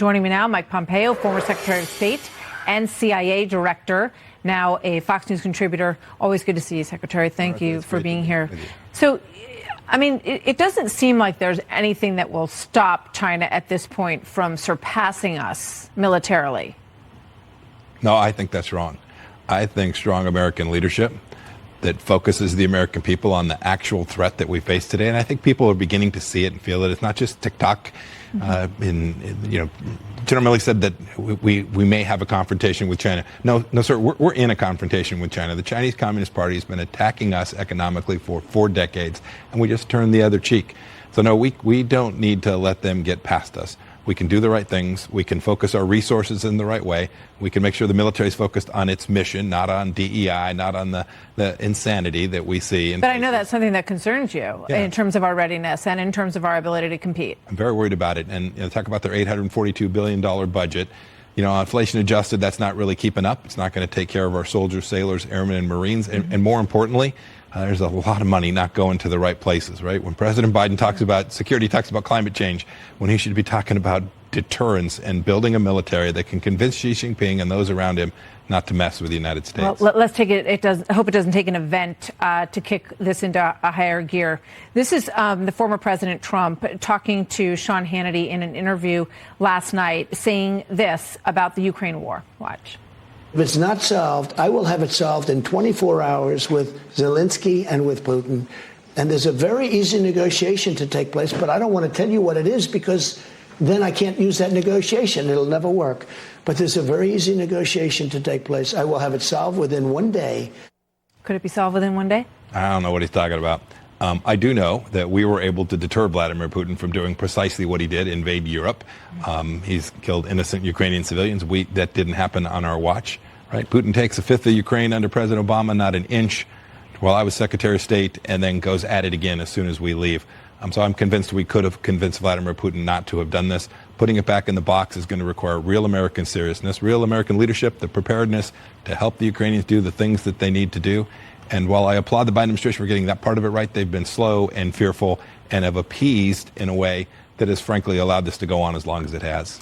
Joining me now, Mike Pompeo, former Secretary of State and CIA Director, now a Fox News contributor. Always good to see you, Secretary. Thank you for being here. So, I mean, it doesn't seem like there's anything that will stop China at this point from surpassing us militarily. No, I think that's wrong. I think strong American leadership that focuses the American people on the actual threat that we face today. And I think people are beginning to see it and feel it. It's not just TikTok. General Milley said that we may have a confrontation with China. No, sir, we're in a confrontation with China. The Chinese Communist Party has been attacking us economically for 4 decades, and we just turned the other cheek. So no, we don't need to let them get past us. We can do the right things. We can focus our resources in the right way. We can make sure the military is focused on its mission, not on DEI, not on the insanity that we see. But I know that's something that concerns you in terms of our readiness and in terms of our ability to compete. I'm very worried about it. And talk about their $842 billion budget. Inflation adjusted, that's not really keeping up. It's not going to take care of our soldiers, sailors, airmen, and Marines. And more importantly, there's a lot of money not going to the right places, right? When President Biden talks about security, talks about climate change, when he should be talking about deterrence and building a military that can convince Xi Jinping and those around him not to mess with the United States. Well, let's take it. I hope it doesn't take an event to kick this into a higher gear. This is the former President Trump talking to Sean Hannity in an interview last night, saying this about the Ukraine war. Watch. If it's not solved, I will have it solved in 24 hours with Zelensky and with Putin. And there's a very easy negotiation to take place, but I don't want to tell you what it is because then I can't use that negotiation. It'll never work. But there's a very easy negotiation to take place. I will have it solved within 1 day. Could it be solved within 1 day? I don't know what he's talking about. I do know that we were able to deter Vladimir Putin from doing precisely what he did, invade Europe. He's killed innocent Ukrainian civilians. That didn't happen on our watch, right? Putin takes a fifth of Ukraine under President Obama, not an inch, while I was Secretary of State, and then goes at it again as soon as we leave. So I'm convinced we could have convinced Vladimir Putin not to have done this. Putting it back in the box is going to require real American seriousness, real American leadership, the preparedness to help the Ukrainians do the things that they need to do. And while I applaud the Biden administration for getting that part of it right, they've been slow and fearful and have appeased in a way that has frankly allowed this to go on as long as it has.